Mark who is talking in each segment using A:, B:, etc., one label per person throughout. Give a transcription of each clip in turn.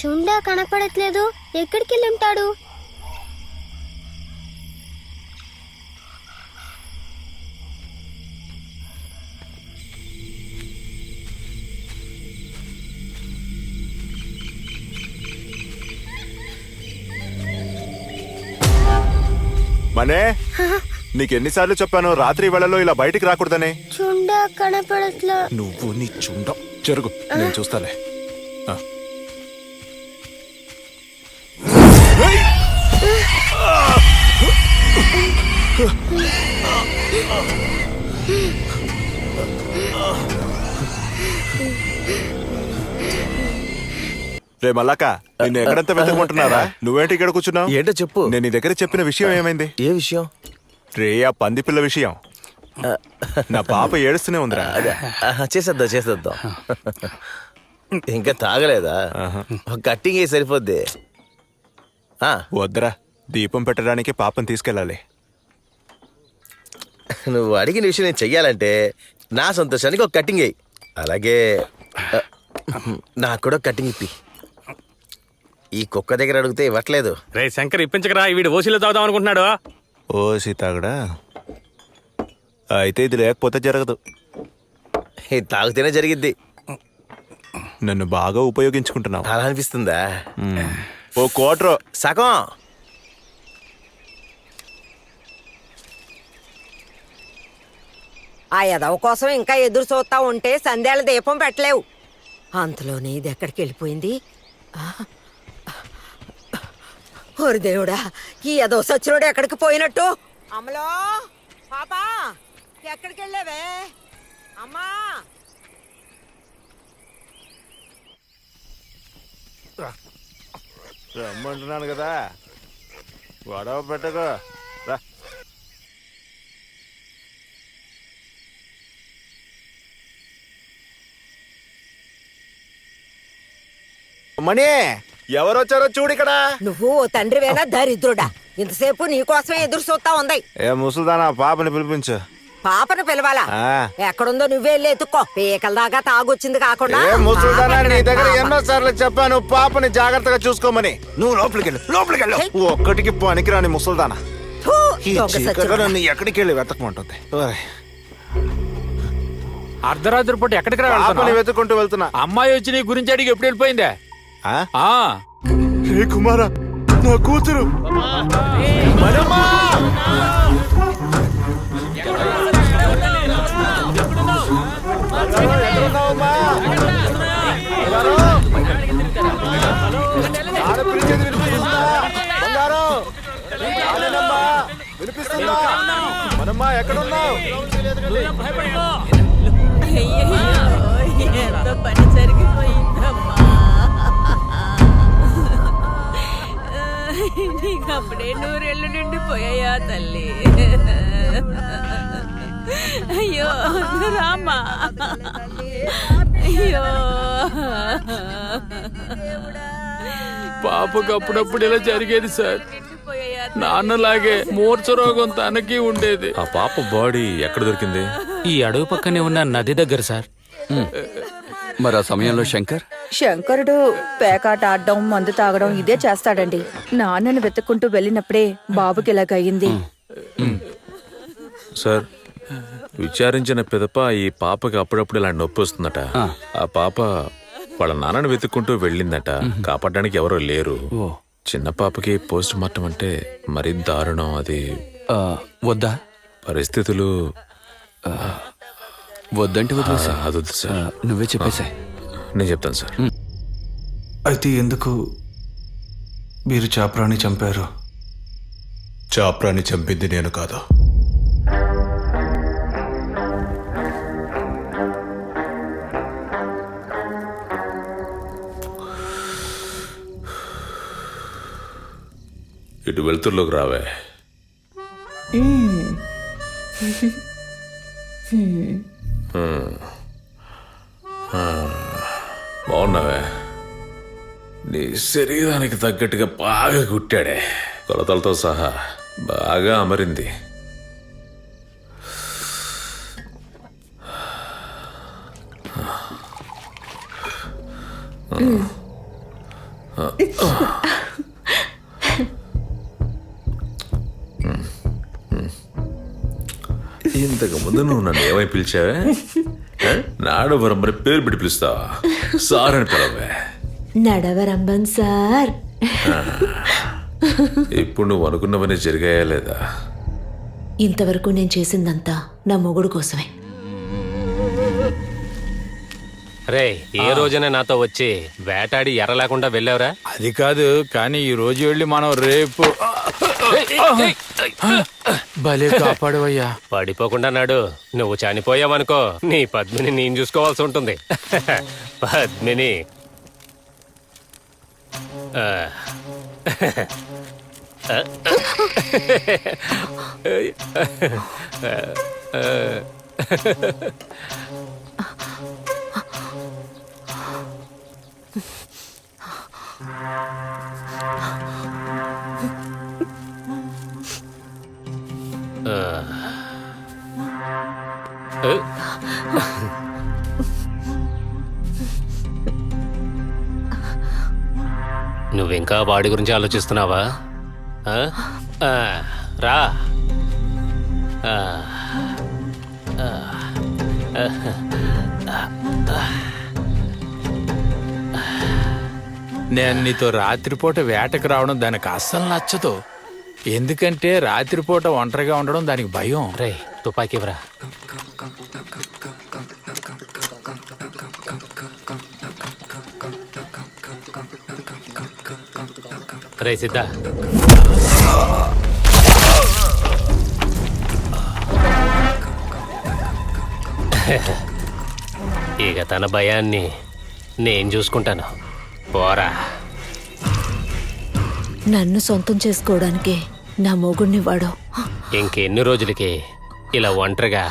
A: చుండా కనపడట్లేదు. ఎక్కడికి వెళ్ళి ఉంటాడు?
B: మనే, నీకెన్నిసార్లు చెప్పాను రాత్రి వేళలో ఇలా బయటికి రాకూడదని?
A: చుండా కనపడట్లా.
B: నువ్వు నీ చుండ జరుగు, నేను చూస్తాలే. రే మల్లాక, నిన్ను ఎక్కడంతా వెతుకుంటున్నారా? నువ్వేంటి ఇక్కడ కూర్చున్నావు?
C: ఏంటో చెప్పు.
B: నేను నీ దగ్గర చెప్పిన విషయం ఏమైంది?
C: ఏ విషయం?
B: రే, ఆ పంది పిల్ల విషయం. నా పాప ఏడుస్తూనే ఉందిరా.
C: చేసేద్దాం. ఇంకా తాగలేదా? కట్టింగ్ సరిపోద్ది.
B: వద్దరా, దీపం పెట్టడానికి పాపం తీసుకెళ్ళాలి.
C: నువ్వు అడిగిన విషయం నేను చెయ్యాలంటే నా సంతోషానికి ఒక కట్టింగ్ అయ్యి, అలాగే నాకు కూడా కట్టింగ్ ఇప్పి. ఈ కుక్క దగ్గర అడిగితే ఇవ్వట్లేదు.
D: రే శంకర్, ఇప్పించకరా, వీడు ఓసీలో తాగుదాం అనుకుంటున్నాడు.
B: ఓసి తాగడా? అయితే ఇది లేకపోతే జరగదు.
C: ఇది తాగితేనే జరిగిద్ది.
B: నన్ను బాగా ఉపయోగించుకుంటున్నావు.
C: అలా అనిపిస్తుందా?
B: ఓ కోట్రో
C: సగం.
E: ఆ ఎదవ కోసం ఇంకా ఎదురు చూస్తా ఉంటే సంధ్యాల దీపం పెట్టలేవు. అంతలోనే ఇది ఎక్కడికి వెళ్ళిపోయింది? ఓరి దేవుడా, ఈ ఎదవ సచ్చినోడు ఎక్కడికి పోయినట్టు? అమ్మలో పాపా, ఎక్కడికి వెళ్ళావే అమ్మా?
B: రమ్మంటున్నాను కదా, గొడవ పెట్టకు. రా. మణి, ఎవరొచ్చారో చూడు ఇక్కడ.
E: నువ్వు ఓ తండ్రివేనా దరిద్రుడా? ఇంతసేపు నీకోసమే ఎదురు చూస్తా ఉంది.
B: ఏ ముసల్దానా, పాపని పిలిపించు.
E: పాపను పిలవాలా? ఎక్కడుందో నువ్వే వెళ్ళి ఎత్తుక్కో. పీకల దాకా తాగొచ్చింది కాకుండా.
B: ఏ ముసల్దానా, నీ దగ్గర ఎన్నో సార్లు చెప్పాను పాపని జాగ్రత్తగా చూసుకోమని. నువ్వు లోపలికి వెళ్ళు. ఒక్కటికి పనికిరాని ముసల్దానా. ఎక్కడికి వెళ్ళి వెతకమంటుంది.
D: అర్ధరాత్రి పూట ఎక్కడికి
B: పాపని వెతుకుంటూ వెళ్తున్నా.
D: అమ్మాయి వచ్చి నీ గురించి అడిగి ఎప్పుడు వెళ్ళిపోయిందే?
B: రే కుమారా, నా కూతురు. మనమ్మా, ఎక్కడున్నావు?
F: ఎంత పని జరిగిపోయిందమ్మా. నీకు అప్పుడే 100 ఏళ్ళు నిండిపోయాయా తల్లి? అయ్యో రామా, అయ్యో.
D: పాపకు అప్పుడప్పుడు ఇలా జరిగేది సార్. నాన్నలాగే మూర్ఛ రోగం తనకి ఉండేది.
G: ఆ పాప బాడీ ఎక్కడ దొరికింది?
H: ఈ అడవి పక్కనే ఉన్న నది దగ్గర సార్.
G: మరి ఆ సమయంలో
I: శంకరుడు పేకాట ఆడడం, మందు తాగడం ఇదే చేస్తాడండి. నాన్నని వెతుక్కుంటూ వెళ్ళినప్పుడే బాబుకి ఇలాగయ్యింది.
G: సార్, విచారించిన పిదప ఈ పాపకి అప్పుడప్పుడు ఇలా నొప్పి వస్తుందట. ఆ పాప వాళ్ళ నాన్నని వెతుక్కుంటూ వెళ్ళిందట. కాపాడడానికి ఎవరో లేరు. చిన్న పాపకి పోస్ట్ మార్టం అంటే మరీ దారుణం. అది
H: వద్దా?
G: పరిస్థితులు
H: వద్దంటే వదిలేసా.
G: అదొద్దు సార్,
H: నువ్వే చెప్పేసా.
G: నేను చెప్తాను సార్.
J: అయితే ఎందుకు మీరు చాప్రాని చంపారు?
B: చాప్రాని చంపింది నేను కాదు.
G: ఇటు వెళ్తుర్లోకి రావే. బాగున్నావే? నీ శరీరానికి తగ్గట్టుగా బాగా కుట్టాడే, కొలతలతో సహా బాగా అమరింది. ఇంతకు ముందు నువ్వు నన్ను ఏమై పిలిచావే? నాడవరం మరి పేరు పెట్టి పిలుస్తావా? సార్ అని పిలవే.
F: నడవరంబం సార్.
G: ఇప్పుడు నువ్వు అనుకున్నవన్నీ జరిగాయా లేదా?
F: ఇంతవరకు నేను చేసిందంతా నా మొగుడు కోసమే.
H: రే, ఏ రోజైనా నాతో వచ్చి వేటాడి ఎర్ర లేకుండా వెళ్ళావురా?
D: అది కాదు, కానీ ఈ రోజు వెళ్ళి మనం రేపు భలే కాపాడవయ్యా.
H: పడిపోకుండా నాడు. నువ్వు చనిపోయావనుకో నీ పద్మిని నేను చూసుకోవాల్సి ఉంటుంది. పద్మిని నువ్వింకా వాడి గురించి ఆలోచిస్తున్నావా? రా.
D: నేను నీతో రాత్రిపూట వేటకు రావడం దానికి అస్సలు నచ్చదు. ఎందుకంటే రాత్రిపూట ఒంటరిగా ఉండడం దానికి భయం.
H: రే, తుపాకీ ఇవ్వరా. రే సిద్ధా, ఇక తన భయాన్ని నేను చూసుకుంటాను. పోరా.
F: నన్ను సొంతం చేసుకోవడానికి నా మొగుడిని వాడు.
H: ఇంకెన్ని రోజులకి ఇలా ఒంటరిగా?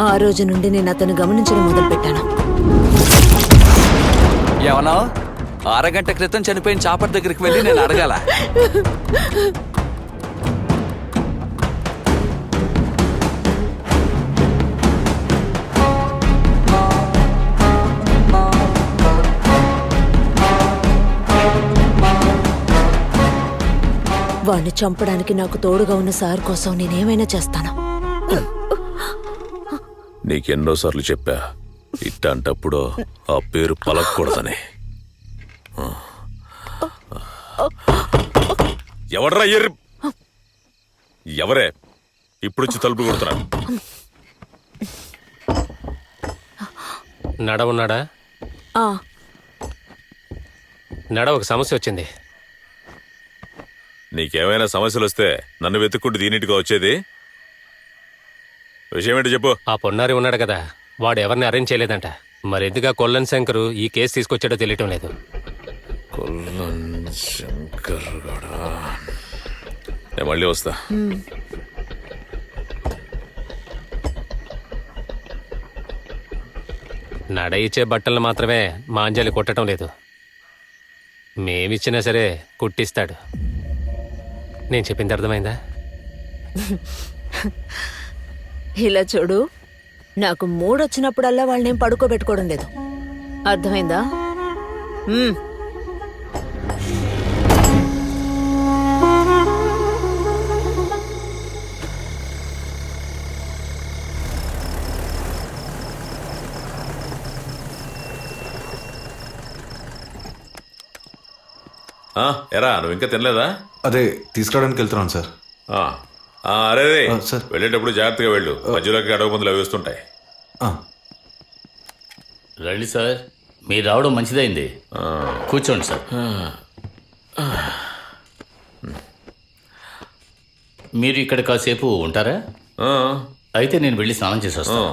F: ఆ రోజు నుండి నేను అతను గమనించడం మొదలుపెట్టాను.
K: ఏమన్నా? అరగంట క్రితం చనిపోయిన చాపర్ దగ్గరికి వెళ్ళి నేను అడగాల.
F: వాణ్ణి చంపడానికి నాకు తోడుగా ఉన్న సార్ కోసం నేనేమైనా చేస్తాను.
G: నీకెన్నోసార్లు చెప్పా, ఇట్టంటప్పుడు ఆ పేరు పలకూడదని. ఎవడ్రా ఎవరే ఇప్పుడు వచ్చి తలుపు కొడుతున్నారు?
H: నడవున్నాడా? ఒక సమస్య వచ్చింది.
G: నీకేమైనా సమస్యలు వస్తే నన్ను వెతుక్కుంటూ దీనిటిగా వచ్చేది? విషయం ఏంటి చెప్పు.
H: ఆ పొన్నారి ఉన్నాడు కదా, వాడు ఎవరిని అరేంజ్ చేయలేదంట. మరెందుగా కొల్లన్ శంకరు ఈ కేసు తీసుకొచ్చాడో తెలియటం లేదు.
G: కొల్లన్ శంకర్ గడా, నేను మళ్ళీ వస్తా.
H: నడ ఇచ్చే బట్టలను మాత్రమే మాంజలి కొట్టడం లేదు. మేమిచ్చినా సరే కుట్టిస్తాడు. నేను చెప్పింది అర్థమైందా?
F: ఇలా చూడు, నాకు మూడొచ్చినప్పుడల్లా వాళ్ళనేం పడుకోబెట్టుకోవడం లేదు. అర్థమైందా?
G: ఎరా, నువ్వు ఇంకా తినలేదా?
J: అదే తీసుకురావడానికి వెళ్తున్నాను సార్.
G: అరే
J: సార్,
G: వెళ్ళేటప్పుడు జాగ్రత్తగా వెళ్ళు. మధ్యలోకి అడగ మందులు అవి వేస్తుంటాయి.
L: రండి సార్, మీరు రావడం మంచిదైంది. కూర్చోండి సార్. మీరు ఇక్కడ కాసేపు ఉంటారా? అయితే నేను వెళ్ళి స్నానం చేసి వస్తాను.